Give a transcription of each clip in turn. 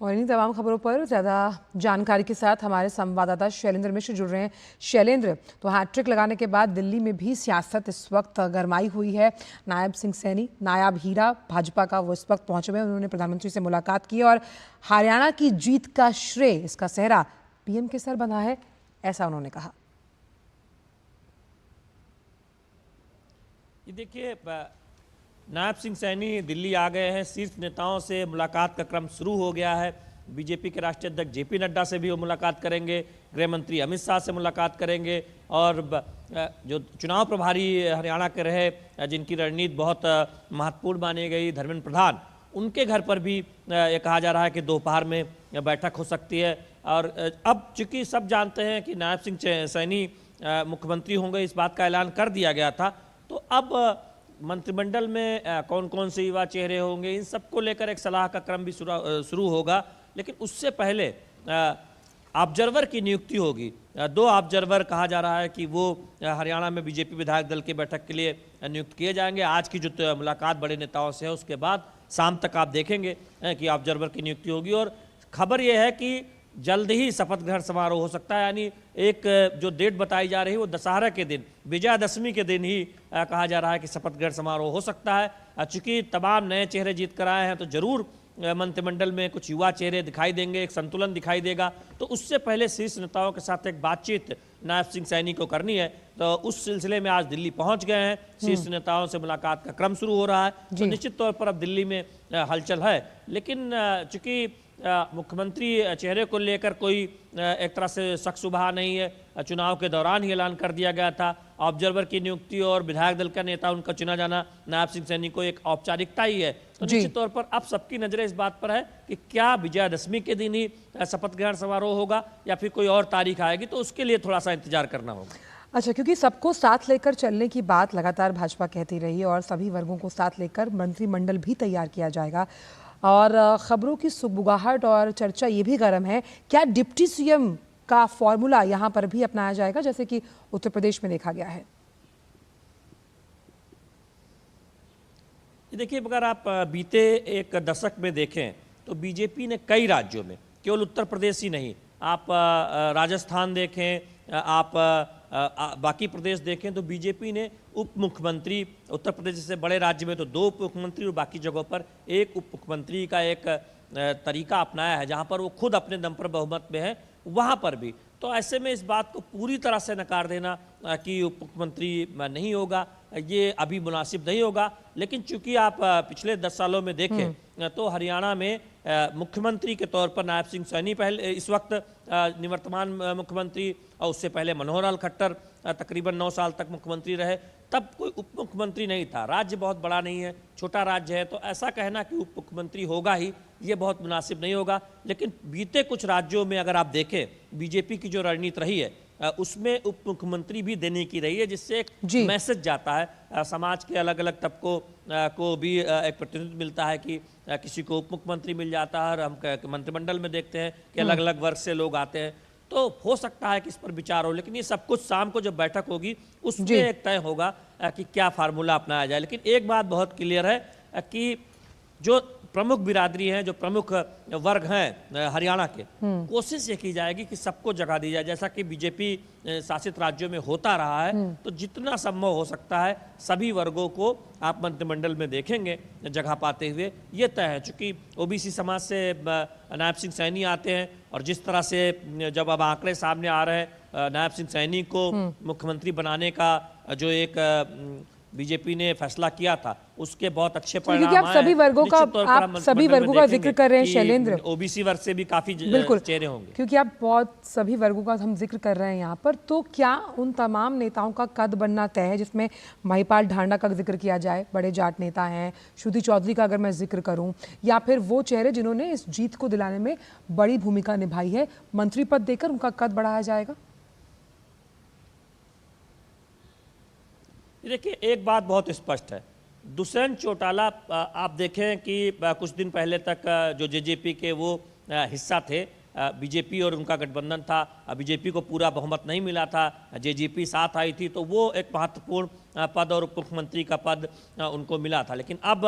और इन्हीं तमाम खबरों पर ज़्यादा जानकारी के साथ हमारे संवाददाता शैलेंद्र मिश्र जुड़ रहे हैं। शैलेंद्र, तो हैट्रिक लगाने के बाद दिल्ली में भी सियासत इस वक्त गरमाई हुई है। नायब सिंह सैनी, नायाब हीरा भाजपा का, वो इस वक्त पहुंचे हुए हैं। उन्होंने प्रधानमंत्री से मुलाकात की और हरियाणा की जीत का श्रेय, इसका सेहरा पीएम के सर बंधा है, ऐसा उन्होंने कहा। ये देखिए, नायब सिंह सैनी दिल्ली आ गए हैं। शीर्ष नेताओं से मुलाकात का क्रम शुरू हो गया है। बीजेपी के राष्ट्रीय अध्यक्ष जेपी नड्डा से भी वो मुलाकात करेंगे, गृह मंत्री अमित शाह से मुलाकात करेंगे और जो चुनाव प्रभारी हरियाणा के रहे, जिनकी रणनीति बहुत महत्वपूर्ण मानी गई, धर्मेंद्र प्रधान, उनके घर पर भी ये कहा जा रहा है कि दोपहर में बैठक हो सकती है। और अब चूंकि सब जानते हैं कि नायब सिंह सैनी मुख्यमंत्री होंगे, इस बात का ऐलान कर दिया गया था, तो अब मंत्रिमंडल में कौन कौन से युवा चेहरे होंगे, इन सबको लेकर एक सलाह का क्रम भी शुरू होगा। लेकिन उससे पहले ऑब्जर्वर की नियुक्ति होगी। 2 ऑब्जर्वर कहा जा रहा है कि वो हरियाणा में बीजेपी विधायक दल की बैठक के लिए नियुक्त किए जाएंगे। आज की जो मुलाकात बड़े नेताओं से है, उसके बाद शाम तक आप देखेंगे कि ऑब्जर्वर की नियुक्ति होगी। और खबर यह है कि जल्द ही शपथ ग्रहण समारोह हो सकता है, यानी एक जो डेट बताई जा रही है वो दशहरा के दिन, विजयादशमी के दिन ही कहा जा रहा है कि शपथ ग्रहण समारोह हो सकता है। चूंकि तमाम नए चेहरे जीत कर आए हैं, तो जरूर मंत्रिमंडल में कुछ युवा चेहरे दिखाई देंगे, एक संतुलन दिखाई देगा। तो उससे पहले शीर्ष नेताओं के साथ एक बातचीत नायब सिंह सैनी को करनी है, तो उस सिलसिले में आज दिल्ली पहुंच गए हैं। शीर्ष नेताओं से मुलाकात का क्रम शुरू हो रहा है, तो निश्चित तौर पर अब दिल्ली में हलचल है। लेकिन चूंकि मुख्यमंत्री चेहरे को लेकर कोई एक तरह से शक शुबहा नहीं है, चुनाव के दौरान ही ऐलान कर दिया गया था। ऑब्जर्वर की नियुक्ति और विधायक दल का नेता उनका चुना जाना नायब सिंह सैनी को एक औपचारिकता ही है। तो निश्चित तौर पर अब सबकी नजरें इस बात पर है कि क्या विजयादशमी के दिन ही शपथ ग्रहण समारोह होगा या फिर कोई और तारीख आएगी, तो उसके लिए थोड़ा सा इंतजार करना होगा। अच्छा, क्योंकि सबको साथ लेकर चलने की बात लगातार भाजपा कहती रही और सभी वर्गों को साथ लेकर मंत्रिमंडल भी तैयार किया जाएगा, और खबरों की सुगबुगाहट और चर्चा ये भी गर्म है, क्या डिप्टी सीएम का फॉर्मूला यहाँ पर भी अपनाया जाएगा, जैसे कि उत्तर प्रदेश में देखा गया है? देखिए, अगर आप बीते एक दशक में देखें तो बीजेपी ने कई राज्यों में, केवल उत्तर प्रदेश ही नहीं, आप राजस्थान देखें, आप बाकी प्रदेश देखें, तो बीजेपी ने उप मुख्यमंत्री, उत्तर प्रदेश जैसे बड़े राज्य में तो 2 उप मुख्यमंत्री और बाकी जगहों पर 1 उप मुख्यमंत्री का एक तरीका अपनाया है, जहां पर वो खुद अपने दम पर बहुमत में है, वहां पर भी। तो ऐसे में इस बात को पूरी तरह से नकार देना कि उप मुख्यमंत्री नहीं होगा, ये अभी मुनासिब नहीं होगा। लेकिन चूंकि आप पिछले 10 सालों में देखें तो हरियाणा में मुख्यमंत्री के तौर पर नायब सिंह सैनी पहले, इस वक्त निवर्तमान मुख्यमंत्री, और उससे पहले मनोहर लाल खट्टर तकरीबन 9 साल तक मुख्यमंत्री रहे। तब कोई उप मुख्यमंत्री नहीं था, राज्य बहुत बड़ा नहीं है, छोटा राज्य है, तो ऐसा कहना कि उप मुख्यमंत्री होगा ही, ये बहुत मुनासिब नहीं होगा। लेकिन बीते कुछ राज्यों में अगर आप देखें, बीजेपी की जो रणनीति रही है उसमें उप मुख्यमंत्री भी देने की रही है, जिससे एक मैसेज जाता है, समाज के अलग अलग तबकों को भी एक प्रतिनिधित्व मिलता है कि किसी को उप मुख्यमंत्री मिल जाता है। और हम मंत्रिमंडल में देखते हैं कि अलग अलग वर्ग से लोग आते हैं, तो हो सकता है कि इस पर विचार हो। लेकिन ये सब कुछ शाम को जब बैठक होगी उसमें एक तय होगा कि क्या फार्मूला अपनाया जाए। लेकिन एक बात बहुत क्लियर है कि जो प्रमुख बिरादरी हैं, जो प्रमुख वर्ग हैं हरियाणा के, कोशिश ये की जाएगी कि सबको जगह दी जाए, जैसा कि बीजेपी शासित राज्यों में होता रहा है। तो जितना संभव हो सकता है सभी वर्गों को आप मंत्रिमंडल में देखेंगे जगह पाते हुए, ये तय है। चूंकि ओबीसी समाज से नायब सिंह सैनी आते हैं, और जिस तरह से जब अब आंकड़े सामने आ रहे हैं, नायब सिंह सैनी को मुख्यमंत्री बनाने का जो एक बीजेपी ने फैसला किया था, उसके बहुत अच्छे परिणाम आए। आप सभी वर्गों का जिक्र कर रहे हैं शैलेंद्र, ओबीसी वर्ग से भी काफी चेहरे होंगे, क्योंकि आप बहुत सभी वर्गों का हम जिक्र कर रहे हैं यहाँ पर। तो क्या उन तमाम नेताओं का कद बनना तय है, जिसमें महिपाल ढांडा का जिक्र किया जाए, बड़े जाट नेता हैं, श्रुति चौधरी का अगर मैं जिक्र करूँ, या फिर वो चेहरे जिन्होंने इस जीत को दिलाने में बड़ी भूमिका निभाई है, मंत्री पद देकर उनका कद बढ़ाया जाएगा? देखिए, एक बात बहुत स्पष्ट है, दुष्यंत चौटाला, आप देखें कि कुछ दिन पहले तक जो जेजेपी के वो हिस्सा थे, बीजेपी और उनका गठबंधन था, बीजेपी को पूरा बहुमत नहीं मिला था, जेजेपी साथ आई थी, तो वो एक महत्वपूर्ण पद और उप मुख्यमंत्री का पद उनको मिला था। लेकिन अब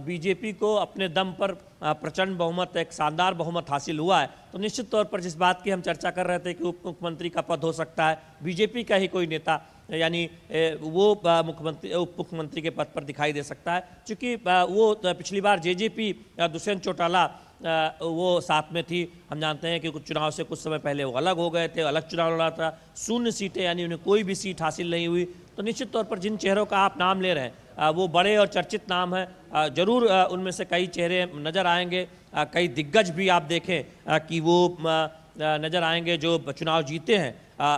बीजेपी को अपने दम पर प्रचंड बहुमत, एक शानदार बहुमत हासिल हुआ है, तो निश्चित तौर पर जिस बात की हम चर्चा कर रहे थे कि उप मुख्यमंत्री का पद हो सकता है, बीजेपी का ही कोई नेता यानी वो मुख्यमंत्री उप मुख्यमंत्री के पद पर दिखाई दे सकता है, क्योंकि वो पिछली बार जेजेपी दुष्यंत चौटाला वो साथ में थी। हम जानते हैं कि कुछ चुनाव से कुछ समय पहले वो अलग हो गए थे, अलग चुनाव लड़ा था, 0 सीटें, यानी उन्हें कोई भी सीट हासिल नहीं हुई। तो निश्चित तौर पर जिन चेहरों का आप नाम ले रहे हैं वो बड़े और चर्चित नाम हैं, जरूर उनमें से कई चेहरे नज़र आएंगे, कई दिग्गज भी आप देखें कि वो नज़र आएंगे जो चुनाव जीते हैं।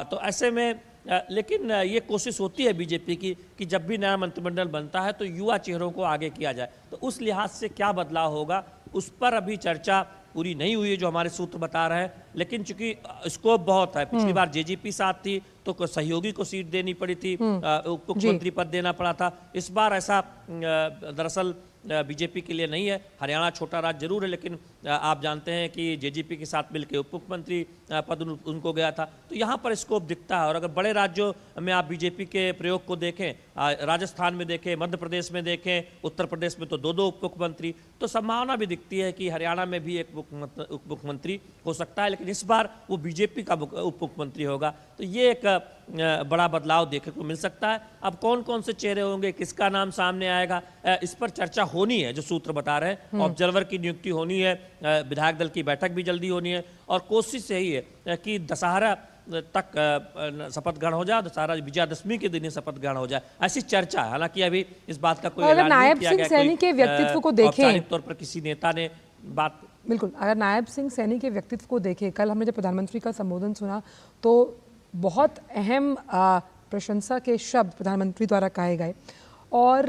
तो ऐसे में लेकिन ये कोशिश होती है बीजेपी की कि जब भी नया मंत्रिमंडल बनता है तो युवा चेहरों को आगे किया जाए। तो उस लिहाज से क्या बदलाव होगा उस पर अभी चर्चा पूरी नहीं हुई है, जो हमारे सूत्र बता रहे हैं। लेकिन चूंकि स्कोप बहुत है, पिछली बार जेजेपी साथ थी तो सहयोगी को सीट देनी पड़ी थी, उप मुख्यमंत्री पद देना पड़ा था। इस बार ऐसा दरअसल बीजेपी के लिए नहीं है। हरियाणा छोटा राज्य जरूर है, लेकिन आप जानते हैं कि जेजेपी के साथ मिलकर उप मुख्यमंत्री पद उनको गया था। तो यहाँ पर स्कोप दिखता है। और अगर बड़े राज्यों में आप बीजेपी के प्रयोग को देखें, राजस्थान में देखें, मध्य प्रदेश में देखें, उत्तर प्रदेश में तो 2-2 उप मुख्यमंत्री, तो संभावना भी दिखती है कि हरियाणा में भी एक उप मुख्यमंत्री हो सकता है। लेकिन इस बार वो बीजेपी का उप मुख्यमंत्री होगा, तो ये एक बड़ा बदलाव देखने को मिल सकता है। अब कौन कौन से चेहरे होंगे, किसका नाम सामने आएगा, इस पर चर्चा होनी है, जो सूत्र बता रहे हैं। ऑब्जर्वर की नियुक्ति होनी है, विधायक दल की बैठक भी जल्दी होनी है, और कोशिश यही है कि दशहरा तक शपथ ग्रहण हो जाए, दशहरा विजयादशमी के दिन शपथ ग्रहण हो जाए, ऐसी चर्चा है। हालांकि अभी इस बात का कोई ऐलान नहीं किया गया, सैनी के व्यक्तित्व को देखें, औपचारिक तौर पर किसी नेता ने बात। बिल्कुल, अगर नायब सिंह सैनी के व्यक्तित्व को देखें, कल हमने जब प्रधानमंत्री का संबोधन सुना तो बहुत अहम प्रशंसा के शब्द प्रधानमंत्री द्वारा कहे गए, और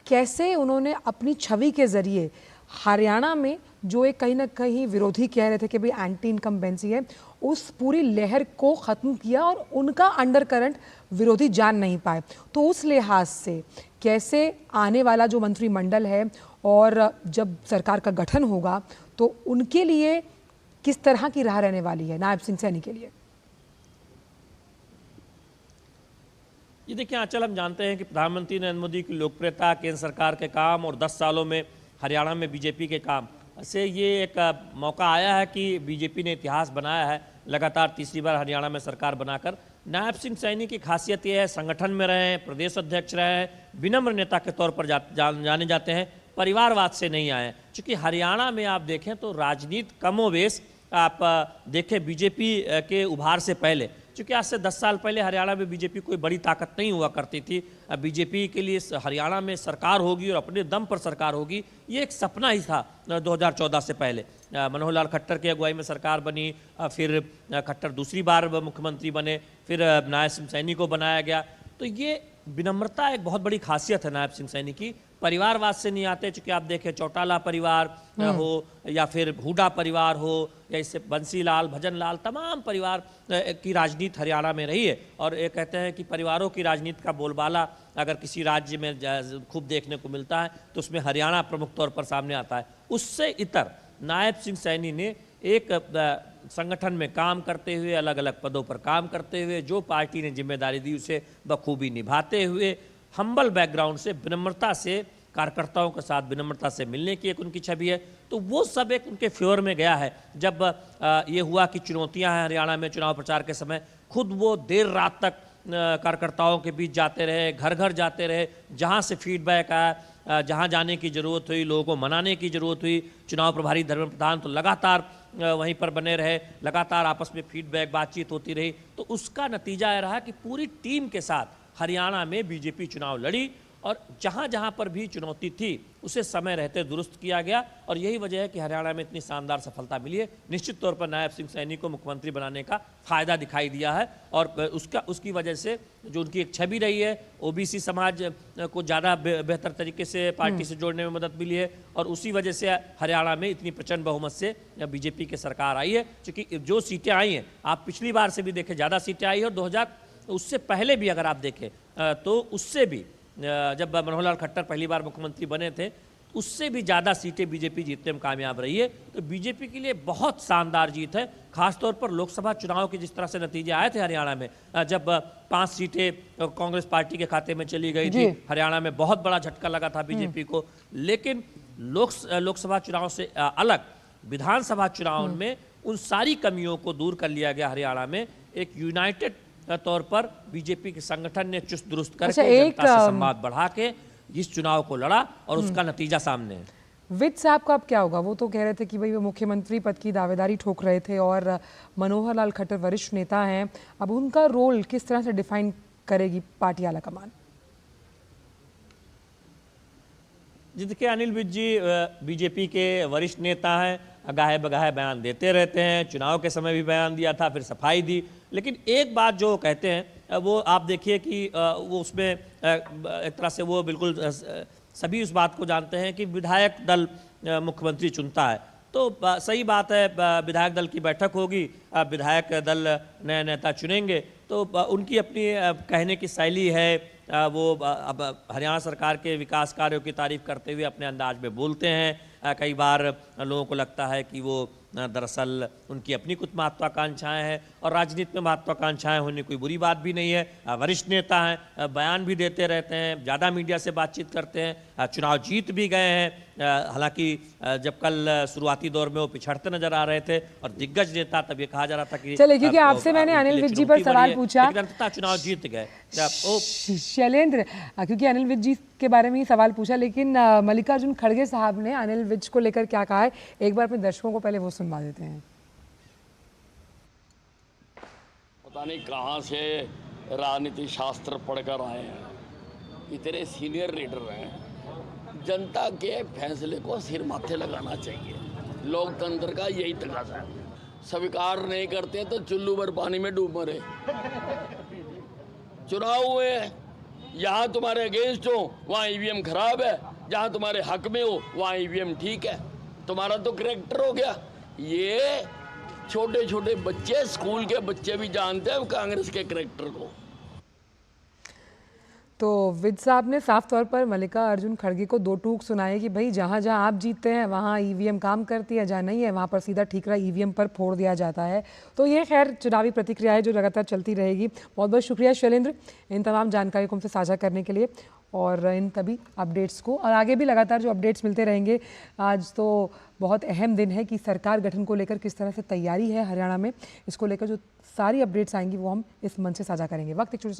कैसे उन्होंने अपनी छवि के जरिए हरियाणा में जो एक कहीं ना कहीं विरोधी कह रहे थे कि भाई एंटी इनकम्बेंसी है, उस पूरी लहर को ख़त्म किया और उनका अंडर करंट विरोधी जान नहीं पाए। तो उस लिहाज से कैसे आने वाला जो मंत्रिमंडल है और जब सरकार का गठन होगा तो उनके लिए किस तरह की राह रहने वाली है नायब सिंह सैनी के लिए? ये देखिए आंचल, हम जानते हैं कि प्रधानमंत्री नरेंद्र मोदी की लोकप्रियता, केंद्र सरकार के काम और 10 सालों में हरियाणा में बीजेपी के काम से ये एक मौका आया है कि बीजेपी ने इतिहास बनाया है, लगातार तीसरी बार हरियाणा में सरकार बनाकर। नायब सिंह सैनी की खासियत ये है, संगठन में रहे हैं, प्रदेश अध्यक्ष रहे हैं, विनम्र नेता के तौर पर जाने जाते हैं, परिवारवाद से नहीं आए। चूँकि हरियाणा में आप देखें तो राजनीति कमोवेश आप देखें बीजेपी के उभार से पहले, क्योंकि आज से 10 साल पहले हरियाणा में बीजेपी कोई बड़ी ताकत नहीं हुआ करती थी। बीजेपी के लिए हरियाणा में सरकार होगी और अपने दम पर सरकार होगी, ये एक सपना ही था 2014 से पहले। मनोहर लाल खट्टर की अगुवाई में सरकार बनी, फिर खट्टर दूसरी बार मुख्यमंत्री बने, फिर नायब सिंह सैनी को बनाया गया। तो ये विनम्रता एक बहुत बड़ी खासियत है नायब सिंह सैनी की। परिवारवाद से नहीं आते, चूँकि आप देखें चौटाला परिवार हो या फिर हुडा परिवार हो या इससे बंसीलाल, भजनलाल, तमाम परिवार की राजनीति हरियाणा में रही है। और ये कहते हैं कि परिवारों की राजनीति का बोलबाला अगर किसी राज्य में खूब देखने को मिलता है तो उसमें हरियाणा प्रमुख तौर पर सामने आता है। उससे इतर नायब सिंह सैनी ने एक संगठन में काम करते हुए, अलग अलग पदों पर काम करते हुए, जो पार्टी ने जिम्मेदारी दी उसे बखूबी निभाते हुए, हम्बल बैकग्राउंड से, विनम्रता से, कार्यकर्ताओं के साथ विनम्रता से मिलने की एक उनकी छवि है। तो वो सब एक उनके फेवर में गया है। जब ये हुआ कि चुनौतियां हैं हरियाणा में चुनाव प्रचार के समय, खुद वो देर रात तक कार्यकर्ताओं के बीच जाते रहे, घर घर जाते रहे, जहाँ से फीडबैक आया, जहाँ जाने की ज़रूरत हुई, लोगों को मनाने की ज़रूरत हुई, चुनाव प्रभारी धर्मेंद्र प्रधान तो लगातार वहीं पर बने रहे, लगातार आपस में फीडबैक बातचीत होती रही। तो उसका नतीजा यह रहा कि पूरी टीम के साथ हरियाणा में बीजेपी चुनाव लड़ी और जहाँ जहाँ पर भी चुनौती थी उसे समय रहते दुरुस्त किया गया। और यही वजह है कि हरियाणा में इतनी शानदार सफलता मिली है। निश्चित तौर पर नायब सिंह सैनी को मुख्यमंत्री बनाने का फायदा दिखाई दिया है और उसकी वजह से जो उनकी एक छवि रही है, ओबीसी समाज को ज़्यादा बेहतर तरीके से पार्टी से जोड़ने में मदद मिली है और उसी वजह से हरियाणा में इतनी प्रचंड बहुमत से बीजेपी की सरकार आई है। क्योंकि जो सीटें आई हैं, आप पिछली बार से भी देखें ज़्यादा सीटें आई है और 2000 उससे पहले भी अगर आप देखें तो उससे भी जब मनोहर लाल खट्टर पहली बार मुख्यमंत्री बने थे उससे भी ज़्यादा सीटें बीजेपी जीतने में कामयाब रही है। तो बीजेपी के लिए बहुत शानदार जीत है, खासतौर पर लोकसभा चुनाव के जिस तरह से नतीजे आए थे हरियाणा में, जब 5 सीटें कांग्रेस पार्टी के खाते में चली गई थी, हरियाणा में बहुत बड़ा झटका लगा था बीजेपी को। लेकिन लोकसभा चुनाव से अलग विधानसभा चुनाव में उन सारी कमियों को दूर कर लिया गया। हरियाणा में एक यूनाइटेड तौर पर बीजेपी के संगठन ने चुस्त दुरुस्त करके जनता से संवाद बढ़ा के इस चुनाव को लड़ा और उसका नतीजा सामने है। विज साहब का अब क्या होगा? वो तो कह रहे थे कि भाई वो मुख्यमंत्री पद की दावेदारी ठोक रहे थे और मनोहर लाल खट्टर वरिष्ठ नेता हैं, अब उनका रोल किस तरह से डिफाइन करेगी पार्टी आलाकमान? जिसके अनिल विज जी बीजेपी के वरिष्ठ नेता हैं, गाहे बगाहे बयान देते रहते हैं, चुनाव के समय भी बयान दिया था, फिर सफाई दी। लेकिन एक बात जो कहते हैं वो आप देखिए कि वो उसमें एक तरह से वो बिल्कुल सभी उस बात को जानते हैं कि विधायक दल मुख्यमंत्री चुनता है। तो सही बात है, विधायक दल की बैठक होगी, विधायक दल नए नेता चुनेंगे, तो उनकी अपनी कहने की शैली है। वो अब हरियाणा सरकार के विकास कार्यों की तारीफ करते हुए अपने अंदाज में बोलते हैं। कई बार लोगों को लगता है कि वो दरअसल उनकी अपनी कुछ महत्वाकांक्षाएं हैं, और राजनीति में महत्वाकांक्षाएं होने कोई बुरी बात भी नहीं है। वरिष्ठ नेता हैं, बयान भी देते रहते हैं, ज़्यादा मीडिया से बातचीत करते हैं, चुनाव जीत भी गए हैं। हालांकि जब कल शुरुआती दौर में वो पिछड़ते नजर आ रहे थे और दिग्गज नेता, तब ये कहा जा रहा था कि चलिए, क्योंकि आपसे मैंने अनिल विज जी पर सवाल पूछा, अंततः चुनाव जीत गए शैलेंद्र, क्योंकि अनिल विज जी के बारे में ही सवाल पूछा, लेकिन मल्लिकार्जुन खड़गे साहब ने अनिल विज को लेकर क्या कहा है, एक बार अपने दर्शकों को पहले वो सुनवा देते हैं। पता नहीं कहाँ से राजनीति शास्त्र पढ़कर आए हैं, इतने सीनियर लीडर हैं। जनता के फैसले को सिर माथे लगाना चाहिए, लोकतंत्र का यही तकाजा है। स्वीकार नहीं करते तो चुल्लू भर पानी में डूब मरे। चुनाव हुए, यहाँ तुम्हारे अगेंस्ट हो वहाँ ईवीएम खराब है, जहाँ तुम्हारे हक में हो वहाँ ईवीएम ठीक है, तुम्हारा तो करैक्टर हो गया। ये छोटे छोटे बच्चे, स्कूल के बच्चे भी जानते हैं कांग्रेस के करैक्टर को। तो विज साहब ने साफ तौर पर मल्लिकार्जुन खड़गे को दो टूक सुनाए कि भाई जहाँ जहाँ आप जीतते हैं वहाँ ईवीएम काम करती है, जहाँ नहीं है वहाँ पर सीधा ठीकरा ईवीएम पर फोड़ दिया जाता है। तो ये खैर चुनावी प्रतिक्रिया है जो लगातार चलती रहेगी। बहुत बहुत शुक्रिया शैलेंद्र इन तमाम जानकारी को हमसे साझा करने के लिए और इन तभी अपडेट्स को, और आगे भी लगातार जो अपडेट्स मिलते रहेंगे। आज तो बहुत अहम दिन है कि सरकार गठन को लेकर किस तरह से तैयारी है हरियाणा में, इसको लेकर जो सारी अपडेट्स आएंगी वो हम इस मंच से साझा करेंगे। वक्त एक छोटे से